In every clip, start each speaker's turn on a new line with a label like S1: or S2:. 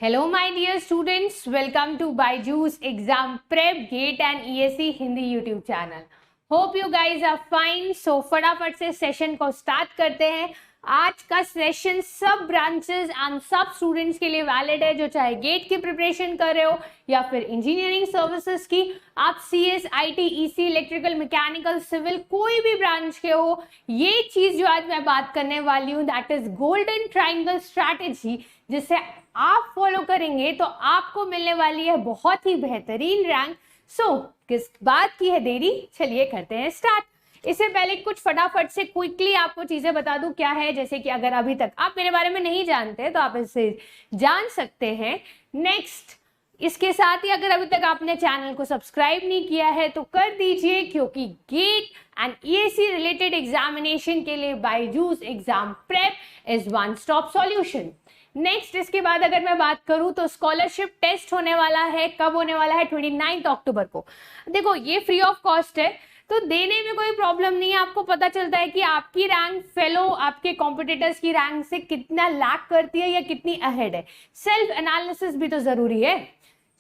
S1: Hello my dear students, welcome to Byju's Exam Prep GATE and ESE Hindi YouTube channel. Hope you guys are fine. So फटाफट से session को start करते हैं. आज का session सब ब्रांचेस एंड सब स्टूडेंट्स के लिए वैलिड है, जो चाहे गेट की प्रिपरेशन कर रहे हो या फिर इंजीनियरिंग सर्विसेज की. आप CS, IT, EC, electrical, mechanical, civil कोई भी ब्रांच के हो, ये चीज जो आज मैं बात करने वाली हूँ that is golden triangle strategy, जिसे आप फॉलो करेंगे तो आपको मिलने वाली है बहुत ही बेहतरीन रैंक. सो किस बात की है देरी, चलिए करते हैं स्टार्ट. इससे पहले कुछ फटाफट से क्विकली आपको चीजें बता दूं क्या है, जैसे कि अगर अभी तक आप मेरे बारे में नहीं जानते तो आप इससे जान सकते हैं. नेक्स्ट, इसके साथ ही अगर अभी तक आपने चैनल को सब्सक्राइब नहीं किया है तो कर दीजिए, क्योंकि gate and ESE related examination के लिए Byju's exam prep is one stop solution. Next, इसके बाद अगर मैं बात करूं तो स्कॉलरशिप टेस्ट होने वाला है. कब होने वाला है? 29 अक्टूबर को. देखो, ये फ्री ऑफ कॉस्ट है तो देने में कोई प्रॉब्लम नहीं है. आपको पता चलता है कि आपकी रैंक फेलो आपके कॉम्पिटिटर्स की रैंक से कितना लैग करती है या कितनी अहेड है. सेल्फ एनालिसिस भी तो जरूरी है.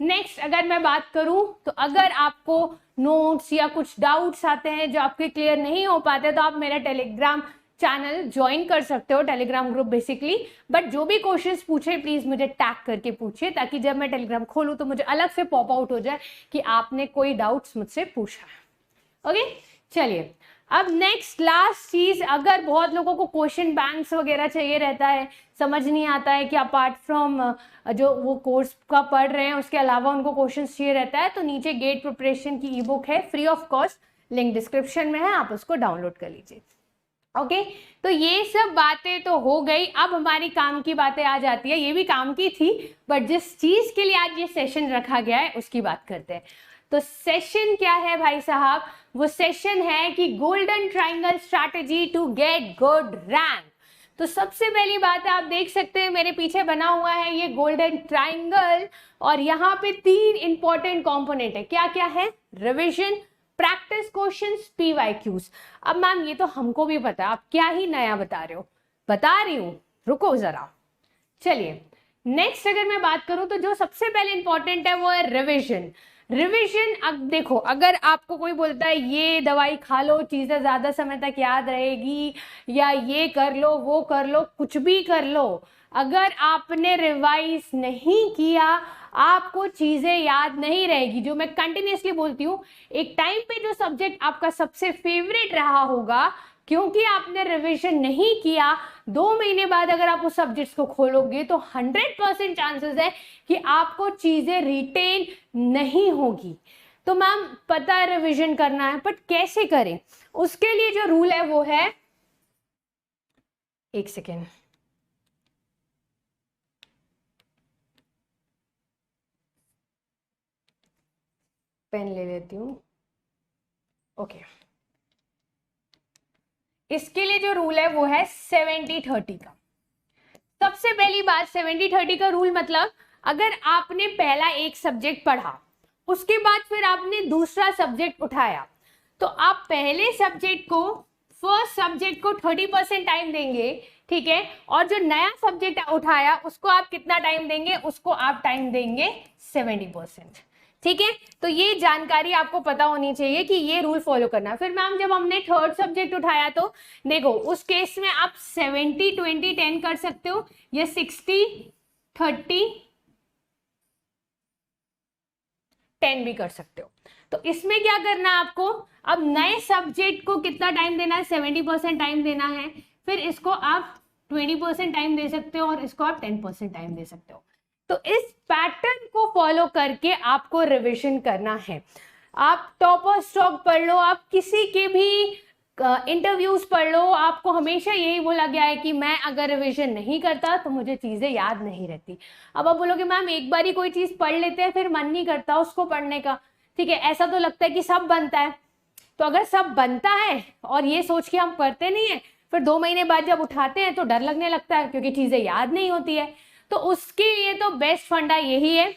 S1: नेक्स्ट, अगर मैं बात करूं तो अगर आपको नोट्स या कुछ डाउट्स आते हैं जो आपके क्लियर नहीं हो पाते तो आप मेरा टेलीग्राम चैनल ज्वाइन कर सकते हो, टेलीग्राम ग्रुप बेसिकली. बट जो भी क्वेश्चंस पूछे प्लीज मुझे टैग करके पूछिए, ताकि जब मैं टेलीग्राम खोलूं तो मुझे अलग से पॉप आउट हो जाए कि आपने कोई डाउट्स मुझसे पूछा है. ओके, चलिए अब नेक्स्ट लास्ट चीज, अगर बहुत लोगों को क्वेश्चन बैंक्स वगैरह चाहिए रहता है, समझ नहीं आता है कि अपार्ट फ्रॉम जो वो कोर्स का पढ़ रहे हैं उसके अलावा उनको क्वेश्चंस चाहिए रहता है, तो नीचे गेट प्रिपरेशन की ई बुक है free of cost, link description में है, आप उसको डाउनलोड कर लीजिए. ओके, तो ये सब बातें तो हो गई. अब हमारी काम की बातें आ जाती है. ये भी काम की थी, बट जिस चीज के लिए आज ये सेशन रखा गया है उसकी बात करते हैं. तो सेशन क्या है भाई साहब? वो सेशन है कि golden triangle strategy to get good rank. तो सबसे पहली बात है, आप देख सकते हैं मेरे पीछे बना हुआ है ये गोल्डन ट्राइंगल, और यहाँ पे 3 इंपॉर्टेंट कंपोनेंट है. क्या क्या है? Revision, practice questions, PYQs. अब मैम ये तो हमको भी पता है, आप क्या ही नया बता रहे हो. बता रही हूं, रुको जरा. चलिए नेक्स्ट, अगर मैं बात करूं तो जो सबसे पहले इंपॉर्टेंट है वो है रिविजन. रिविजन, अब देखो, अगर आपको कोई बोलता है ये दवाई खा लो, चीजें ज्यादा समय तक याद रहेगी, या ये कर लो वो कर लो, कुछ भी कर लो, अगर आपने रिवाइज नहीं किया आपको चीजें याद नहीं रहेगी. जो मैं कंटिन्यूअसली बोलती हूँ, एक टाइम पे जो सब्जेक्ट आपका सबसे फेवरेट रहा होगा, क्योंकि आपने रिवीजन नहीं किया, 2 महीने बाद अगर आप उस सब्जेक्ट्स को खोलोगे तो 100% चांसेस है कि आपको चीजें रिटेन नहीं होगी. तो मैम पता है रिवीजन करना है, बट कैसे करें? उसके लिए जो रूल है वो है, एक सेकेंड, पेन ले लेती हूं. ओके, इसके लिए जो रूल है वो है 70-30 का. सबसे पहली बात, 70-30 का रूल मतलब, अगर आपने पहला एक सब्जेक्ट पढ़ा, उसके बाद फिर आपने दूसरा सब्जेक्ट उठाया, तो आप पहले सब्जेक्ट को, फर्स्ट सब्जेक्ट को 30% टाइम देंगे, ठीक है, और जो नया सब्जेक्ट उठाया उसको आप कितना टाइम देंगे? उसको आप टाइम देंगे 70%. ठीक है, तो ये जानकारी आपको पता होनी चाहिए कि ये रूल फॉलो करना. फिर मैम जब हमने थर्ड सब्जेक्ट उठाया तो देखो, उस केस में आप 70-20-10 कर सकते हो, या 60-30-10 भी कर सकते हो. तो इसमें क्या करना है आपको? अब नए सब्जेक्ट को कितना टाइम देना है? 70% टाइम देना है. फिर इसको आप 20% टाइम दे सकते हो और इसको आप 10% टाइम दे सकते हो. तो इस पैटर्न को फॉलो करके आपको रिवीजन करना है. आप टॉपर स्टॉक पढ़ लो, आप किसी के भी इंटरव्यूज पढ़ लो, आपको हमेशा यही बोला गया है कि मैं अगर रिवीजन नहीं करता तो मुझे चीजें याद नहीं रहती. अब आप बोलोगे मैम एक बार ही कोई चीज पढ़ लेते हैं फिर मन नहीं करता उसको पढ़ने का. ठीक है, ऐसा तो लगता है कि सब बनता है. तो अगर सब बनता है और ये सोच के हम करते नहीं है, फिर 2 महीने बाद जब उठाते हैं तो डर लगने लगता है, क्योंकि चीजें याद नहीं होती है. तो उसके लिए तो बेस्ट फंडा यही है,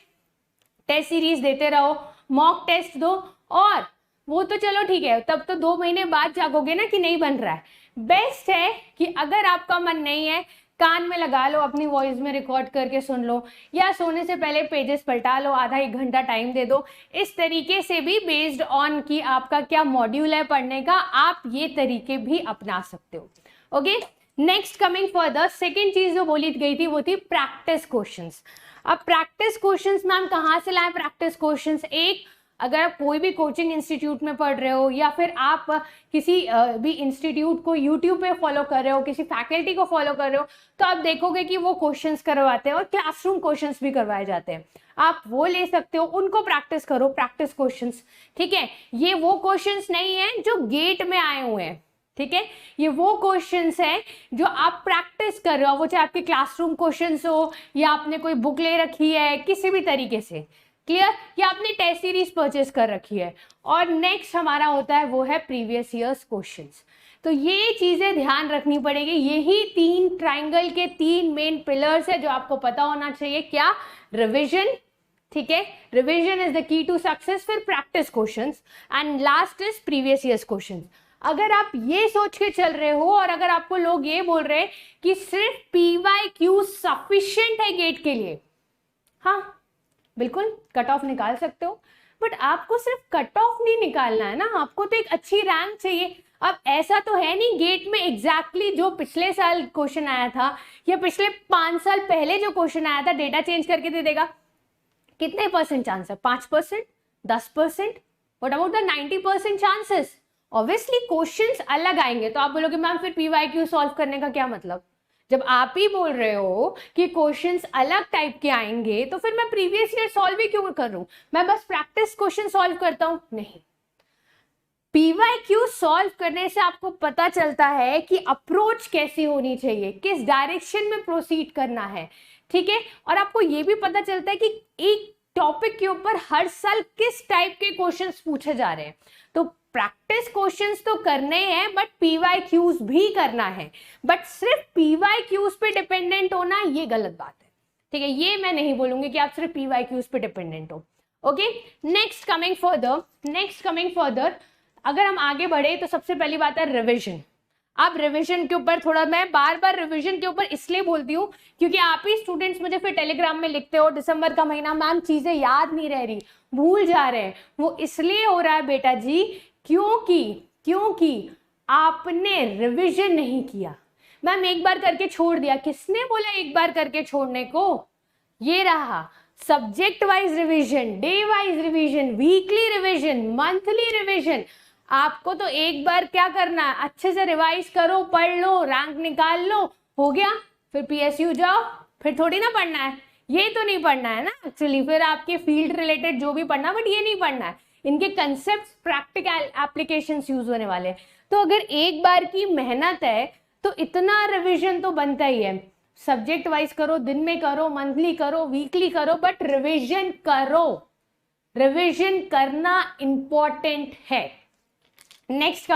S1: टेस्ट सीरीज देते रहो, मॉक टेस्ट दो, और वो तो चलो ठीक है, तब तो 2 महीने बाद जागोगे ना कि नहीं बन रहा है. बेस्ट है कि अगर आपका मन नहीं है, कान में लगा लो, अपनी वॉइस में रिकॉर्ड करके सुन लो, या सोने से पहले पेजेस पलटा लो, आधा 1 घंटा टाइम दे दो। इस तरीके से भी बेस्ड ऑन कि आपका क्या मॉड्यूल है पढ़ने का, आप ये तरीके भी अपना सकते हो। Okay, next coming further, second चीज जो बोली गई थी वो थी प्रैक्टिस क्वेश्चंस। अब प्रैक्टिस क्वेश्चंस मैम कहाँ से लाएं प्रैक्टिस क्वेश्चंस? एक, अगर आप कोई भी कोचिंग इंस्टीट्यूट में पढ़ रहे हो या फिर आप किसी भी इंस्टीट्यूट को यूट्यूब पे फॉलो कर रहे हो, किसी फैकल्टी को फॉलो कर रहे हो, तो आप देखोगे कि वो क्वेश्चंस करवाते हैं और क्लासरूम क्वेश्चंस भी करवाए जाते हैं। आप वो ले सकते हो, उनको प्रैक्टिस करो, प्रैक्टिस क्वेश्चंस। ठीक है, ये वो क्वेश्चंस नहीं है जो गेट में आए हुए हैं। ठीक है, ये वो क्वेश्चंस हैं जो आप प्रैक्टिस कर रहे हो, वो चाहे आपके क्लासरूम क्वेश्चंस हो या आपने कोई बुक ले रखी है किसी भी तरीके से, क्लियर, या आपने टेस्ट सीरीज परचेस कर रखी है। और नेक्स्ट हमारा होता है वो है प्रीवियस ईयर्स क्वेश्चंस। तो ये चीजें ध्यान रखनी पड़ेगी। यही 3 ट्राइंगल के 3 मेन पिलर्स है जो आपको पता होना चाहिए। क्या? रिविजन, ठीक है, revision is the key to success, फिर practice questions and last is previous years questions. अगर आप ये सोच के चल रहे हो और अगर आपको लोग ये बोल रहे हैं कि सिर्फ PYQ सफिशिएंट है गेट के लिए, हाँ बिल्कुल कट ऑफ निकाल सकते हो, बट आपको सिर्फ कट ऑफ नहीं निकालना है ना, आपको तो एक अच्छी रैंक चाहिए। अब ऐसा तो है नहीं गेट में एग्जैक्टली जो पिछले साल क्वेश्चन आया था या पिछले 5 साल पहले जो क्वेश्चन आया था डेटा चेंज करके दे देगा। कितने परसेंट चांस है? 5%, 10%, what about the 90% chances? Obviously questions अलग आएंगे। तो आप बोलोगे मैम फिर PYQ सॉल्व करने का क्या मतलब? जब आप ही बोल रहे हो कि क्वेश्चंस अलग टाइप के आएंगे तो फिर मैं प्रीवियस ईयर सॉल्व ही क्यों कर रहा हूं? मैं बस प्रैक्टिस क्वेश्चन सॉल्व करता हूं? नहीं, PYQ सॉल्व करने से आपको पता चलता है कि अप्रोच कैसी होनी चाहिए, किस डायरेक्शन में प्रोसीड करना है। ठीक है, और आपको ये भी पता चलता है कि एक टॉपिक के ऊपर हर साल किस टाइप के क्वेश्चंस पूछे जा रहे हैं। तो प्रैक्टिस क्वेश्चंस तो करने हैं बट PYQs भी करना है, बट सिर्फ PYQs पे डिपेंडेंट होना ये गलत बात है। ठीक है, ये मैं नहीं बोलूंगी कि आप सिर्फ PYQs पे डिपेंडेंट हो। ओके, नेक्स्ट कमिंग फर्दर अगर हम आगे बढ़े तो सबसे पहली बात है रिविजन। अब रिवीजन के ऊपर थोड़ा, मैं बार बार रिवीजन के ऊपर इसलिए बोलती हूँ क्योंकि आप ही स्टूडेंट्स मुझे फिर टेलीग्राम में लिखते हो दिसंबर का महीना मैम चीजें याद नहीं रह रही, भूल जा रहे हैं। वो इसलिए हो रहा है बेटा जी क्योंकि आपने रिवीजन नहीं किया। मैम एक बार करके छोड़ दिया, किसने बोला एक बार करके छोड़ने को? ये रहा subject wise revision, day wise revision, weekly revision, monthly revision. आपको तो एक बार क्या करना है, अच्छे से रिवाइज करो, पढ़ लो, रैंक निकाल लो, हो गया, फिर PSU जाओ। फिर थोड़ी ना पढ़ना है, ये तो नहीं पढ़ना है ना एक्चुअली, फिर आपके फील्ड रिलेटेड जो भी पढ़ना, बट ये नहीं पढ़ना है, इनके कंसेप्ट प्रैक्टिकल एप्लीकेशंस यूज होने वाले। तो अगर एक बार की मेहनत है तो इतना रिविजन तो बनता ही है। सब्जेक्ट वाइज करो, दिन में करो, मंथली करो, वीकली करो, बट रिविजन करो, रिविजन करना इंपॉर्टेंट है। नेक्स्ट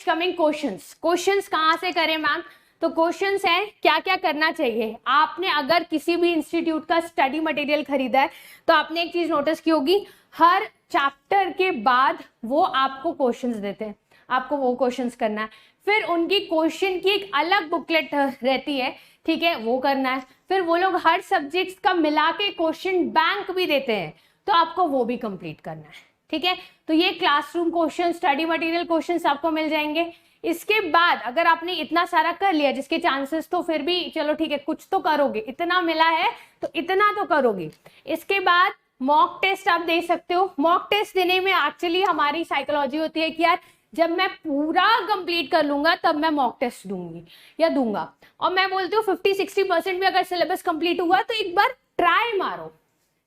S1: कमिंग क्वेश्चंस कहां से करें मैम? तो क्वेश्चंस है क्या क्या करना चाहिए। आपने अगर किसी भी इंस्टीट्यूट का स्टडी मटेरियल खरीदा है तो आपने एक चीज नोटिस की होगी, हर चैप्टर के बाद वो आपको क्वेश्चंस देते हैं, आपको वो क्वेश्चंस करना है। फिर उनकी क्वेश्चन की एक अलग बुकलेट रहती है, ठीक है, वो करना है। फिर वो लोग हर सब्जेक्ट का मिला के क्वेश्चन बैंक भी देते हैं, तो आपको वो भी कंप्लीट करना है। ठीक है, तो ये classroom question, study material questions आपको मिल जाएंगे। इसके बाद अगर आपने इतना सारा कर लिया, जिसके चांसेस तो फिर भी चलो ठीक है कुछ तो करोगे, इतना मिला है तो इतना तो करोगे। इसके बाद मॉक टेस्ट आप दे सकते हो। मॉक टेस्ट देने में एक्चुअली हमारी साइकोलॉजी होती है कि यार जब मैं पूरा कंप्लीट कर लूंगा तब मैं मॉक टेस्ट दूंगी या दूंगा, और मैं बोलती हूँ 50-60% भी अगर सिलेबस कंप्लीट हुआ तो एक बार ट्राई मारो,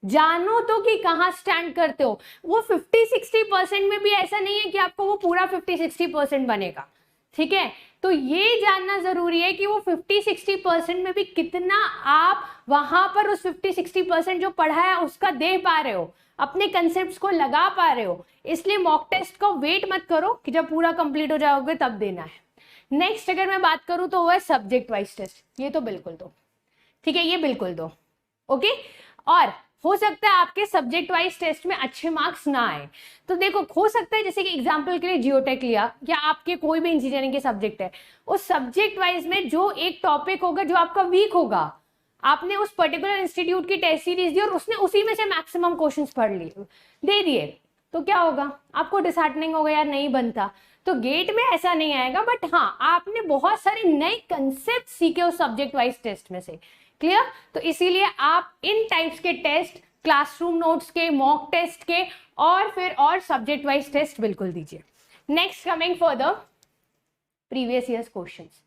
S1: जानो तो कि कहाँ स्टैंड करते हो। वो 50-60% में भी ऐसा नहीं है कि आपको वो पूरा 50-60% बनेगा, ठीक है। तो ये जानना जरूरी है कि वो 50-60% में भी कितना आप वहां पर उस 50-60% जो पढ़ा है उसका दे पा रहे हो, अपने कंसेप्ट्स को लगा पा रहे हो। इसलिए मॉक टेस्ट को वेट मत करो कि जब पूरा कंप्लीट हो जाओगे तब देना है। नेक्स्ट अगर मैं बात करूं तो वो है सब्जेक्ट वाइज टेस्ट, ये तो बिल्कुल दो, ठीक है, ये बिल्कुल दो, ओके। और हो सकता है आपके सब्जेक्ट वाइज टेस्ट में अच्छे मार्क्स ना आए। तो देखो, हो सकता है जैसे कि एग्जांपल के लिए जियोटेक लिया या आपके कोई भी इंजीनियरिंग के सब्जेक्ट है, उस सब्जेक्ट वाइज में जो एक टॉपिक होगा जो आपका वीक होगा, आपने उस पर्टिकुलर इंस्टीट्यूट की टेस्ट सीरीज दी और उसने उसी में से मैक्सिमम क्वेश्चंस पढ़ लिए दे दिए, तो क्या होगा, आपको डिसहार्टनिंग होगा, यार नहीं बनता। तो गेट में ऐसा नहीं आएगा, बट हाँ आपने बहुत सारे नए कंसेप्ट सीखे उस सब्जेक्ट वाइज टेस्ट में से। क्लियर? तो इसीलिए आप इन टाइप्स के टेस्ट, क्लासरूम नोट्स के, मॉक टेस्ट के और फिर और सब्जेक्ट वाइज टेस्ट बिल्कुल दीजिए। Next, coming for the previous years questions.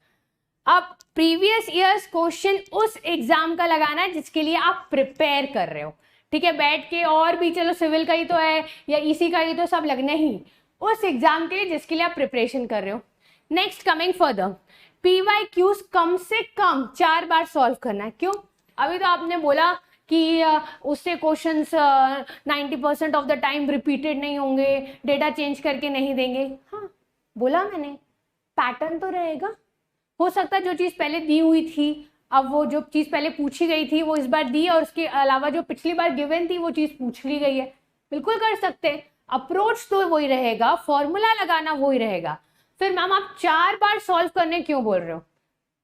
S1: अब प्रीवियस ईयर्स क्वेश्चन उस एग्जाम का लगाना है जिसके लिए आप प्रिपेयर कर रहे हो, ठीक है, बैठ के और भी चलो सिविल का ही तो है या ईसी का ही तो सब लगना ही, उस एग्जाम के लिए जिसके लिए आप प्रिपरेशन कर रहे हो। नेक्स्ट, कमिंग फर्दर, PYQs कम से कम 4 बार सॉल्व करना है। क्यों? अभी तो आपने बोला कि उससे questions 90% of the time repeated नहीं होंगे, डेटा चेंज करके नहीं देंगे। हाँ बोला मैंने, पैटर्न तो रहेगा। हो सकता है जो चीज पहले दी हुई थी, अब वो जो चीज पहले पूछी गई थी वो इस बार दी और उसके अलावा जो पिछली बार गिवन थी वो चीज पूछ ली गई है, बिल्कुल कर सकते हैं। अप्रोच तो वही रहेगा, फॉर्मूला लगाना वही रहेगा। फिर मैम आप 4 बार सॉल्व करने क्यों बोल रहे हो?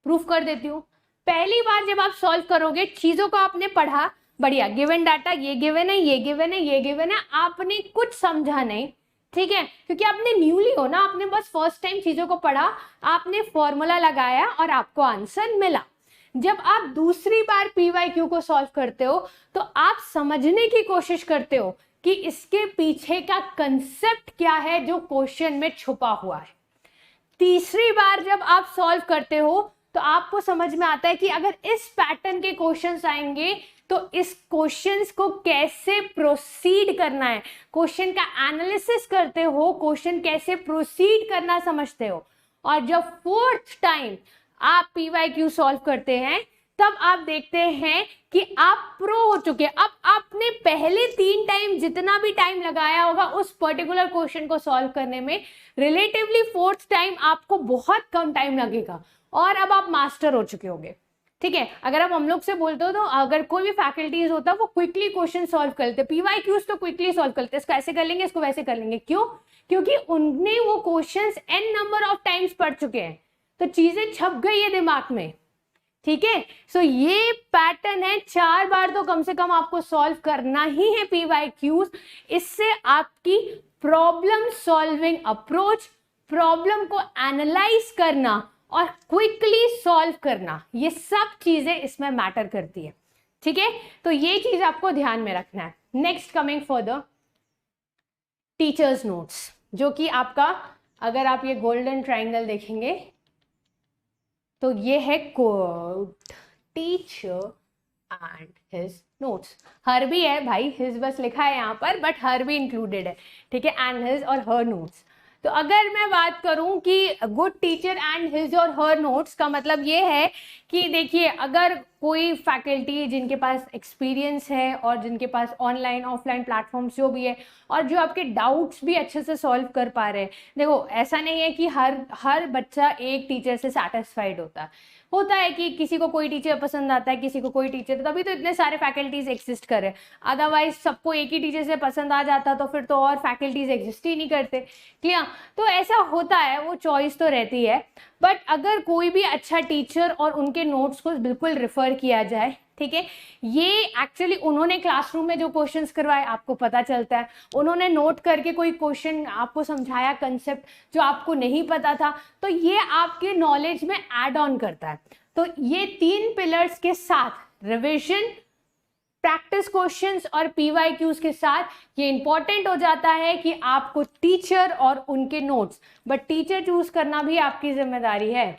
S1: प्रूफ कर देती हूँ। पहली बार जब आप सॉल्व करोगे, चीजों को आपने पढ़ा, बढ़िया, गिवन डाटा, ये गिवन है, ये गिवन है, ये गिवन है, आपने कुछ समझा नहीं, ठीक है, क्योंकि आपने न्यूली हो ना, आपने बस फर्स्ट टाइम चीजों को पढ़ा, आपने फॉर्मूला लगाया और आपको आंसर मिला। जब आप दूसरी बार PYQ को सॉल्व करते हो तो आप समझने की कोशिश करते हो कि इसके पीछे का कंसेप्ट क्या है जो क्वेश्चन में छुपा हुआ है। तीसरी बार जब आप सॉल्व करते हो तो आपको समझ में आता है कि अगर इस पैटर्न के क्वेश्चंस आएंगे तो इस क्वेश्चंस को कैसे प्रोसीड करना है, क्वेश्चन का एनालिसिस करते हो, क्वेश्चन कैसे प्रोसीड करना समझते हो। और जब फोर्थ टाइम आप PYQ सॉल्व करते हैं तब आप देखते हैं कि आप प्रो हो चुके हैं। अब आपने पहले 3 टाइम जितना भी टाइम लगाया होगा उस पर्टिकुलर क्वेश्चन को सॉल्व करने में, रिलेटिवली फोर्थ टाइम आपको बहुत कम टाइम लगेगा और अब आप मास्टर हो चुके होंगे, ठीक है। अगर आप हम लोग से बोलते हो तो अगर कोई भी फैकल्टीज होता है वो क्विकली क्वेश्चन सॉल्व करते, PYQs तो क्विकली सॉल्व करते, इसको ऐसे कर लेंगे, इसको वैसे कर लेंगे। क्यों? क्योंकि उनने वो questions n number of times पढ़ चुके हैं, तो चीजें छप गई है दिमाग में, ठीक है। सो ये पैटर्न है, 4 बार तो कम से कम आपको सॉल्व करना ही है PYQs। इससे आपकी प्रॉब्लम सॉल्विंग अप्रोच, प्रॉब्लम को एनालाइज करना और क्विकली सॉल्व करना, ये सब चीजें इसमें मैटर करती है, ठीक है। तो ये चीज आपको ध्यान में रखना है। Next, coming for the teachers notes, जो कि आपका, अगर आप ये गोल्डन ट्राइंगल देखेंगे तो ये है code teacher and his notes. हर भी है भाई, हिज बस लिखा है यहाँ पर, बट हर भी इंक्लूडेड है, ठीक है, एंड हिज और हर नोट्स। तो अगर मैं बात करूं कि गुड टीचर एंड हिज और हर नोट्स का मतलब ये है कि देखिए, अगर कोई फैकल्टी जिनके पास एक्सपीरियंस है और जिनके पास ऑनलाइन ऑफलाइन प्लेटफॉर्म्स जो भी है और जो आपके डाउट्स भी अच्छे से सॉल्व कर पा रहे हैं, देखो ऐसा नहीं है कि हर बच्चा एक टीचर से सेटिस्फाइड होता है कि किसी को कोई टीचर पसंद आता है, किसी को कोई टीचर, तभी तो इतने सारे फैकल्टीज एग्जिस्ट कर रहे हैं। अदरवाइज सबको एक ही टीचर से पसंद आ जाता तो फिर तो और फैकल्टीज एग्जिस्ट ही नहीं करते, क्लियर। तो ऐसा होता है, वो चॉइस तो रहती है, बट अगर कोई भी अच्छा टीचर और उनके नोट्स को बिल्कुल रिफर किया जाए, ठीक है, ये एक्चुअली उन्होंने क्लासरूम में जो क्वेश्चंस करवाए आपको पता चलता है, उन्होंने नोट करके कोई क्वेश्चन आपको समझाया, कंसेप्ट जो आपको नहीं पता था, तो ये आपके नॉलेज में ऐड ऑन करता है। तो ये 3 पिलर्स के साथ, रिविजन, प्रैक्टिस क्वेश्चंस और PYQs के साथ, ये इंपॉर्टेंट हो जाता है कि आपको टीचर और उनके नोट्स, बट टीचर चूज करना भी आपकी जिम्मेदारी है।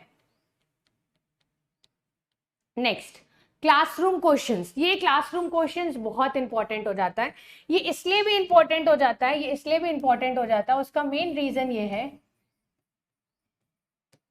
S1: Next, classroom questions. ये क्लासरूम क्वेश्चंस बहुत इंपॉर्टेंट हो जाता है। ये इसलिए भी इंपॉर्टेंट हो जाता है, उसका मेन रीजन ये है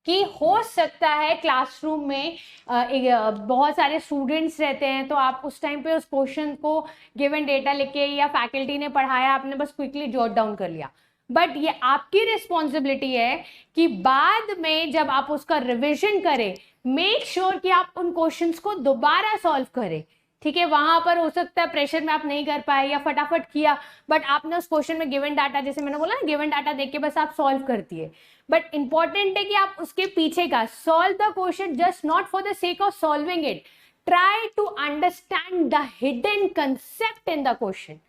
S1: कि हो सकता है क्लासरूम में बहुत सारे स्टूडेंट्स रहते हैं, तो आप उस टाइम पे उस क्वेश्चन को गिवन डेटा लिखे या फैकल्टी ने पढ़ाया, आपने बस क्विकली जॉट डाउन कर लिया, बट ये आपकी रिस्पॉन्सिबिलिटी है कि बाद में जब आप उसका रिविजन करें, मेक श्योर कि आप उन क्वेश्चंस को दोबारा सॉल्व करें, ठीक है, वहां पर हो सकता है प्रेशर में आप नहीं कर पाए या फटाफट किया, बट आपने उस क्वेश्चन में गिवन डाटा, जैसे मैंने बोला ना, गिवन डाटा देख के बस आप सॉल्व कर दिए, बट इंपॉर्टेंट है कि आप उसके पीछे का solve the question just not for the sake of solving it, try to understand the hidden concept in the question.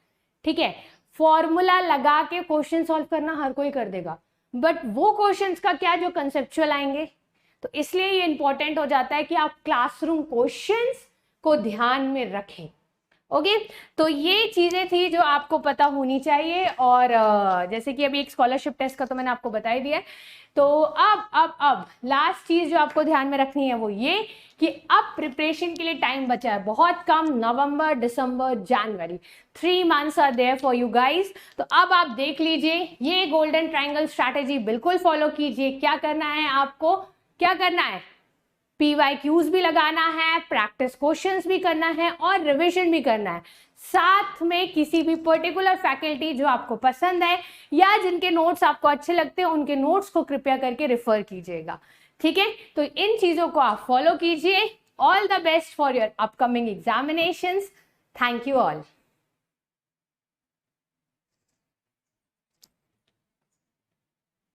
S1: ठीक है, फॉर्मूला लगा के क्वेश्चन सॉल्व करना हर कोई कर देगा, बट वो क्वेश्चंस का क्या जो कंसेप्चुअल आएंगे, तो इसलिए ये इंपॉर्टेंट हो जाता है कि आप क्लासरूम क्वेश्चंस को ध्यान में रखें। ओके, तो ये चीजें थी जो आपको पता होनी चाहिए। और जैसे कि अभी एक स्कॉलरशिप टेस्ट का तो मैंने आपको बता ही दिया है, तो अब लास्ट चीज जो आपको ध्यान में रखनी है वो ये कि अब प्रिपरेशन के लिए टाइम बचा है बहुत कम, नवंबर, दिसंबर, जनवरी, 3 months are there for you guys. तो अब आप देख लीजिए, ये गोल्डन ट्रायंगल स्ट्रैटेजी बिल्कुल फॉलो कीजिए। क्या करना है आपको, क्या करना है, PYQs भी लगाना है, प्रैक्टिस क्वेश्चंस भी करना है और रिवीजन भी करना है, साथ में किसी भी पर्टिकुलर फैकल्टी जो आपको पसंद है या जिनके नोट्स आपको अच्छे लगते हैं उनके नोट्स को कृपया करके रेफर कीजिएगा। ठीक है, तो इन चीजों को आप फॉलो कीजिए। All the best for your upcoming examinations. Thank you all.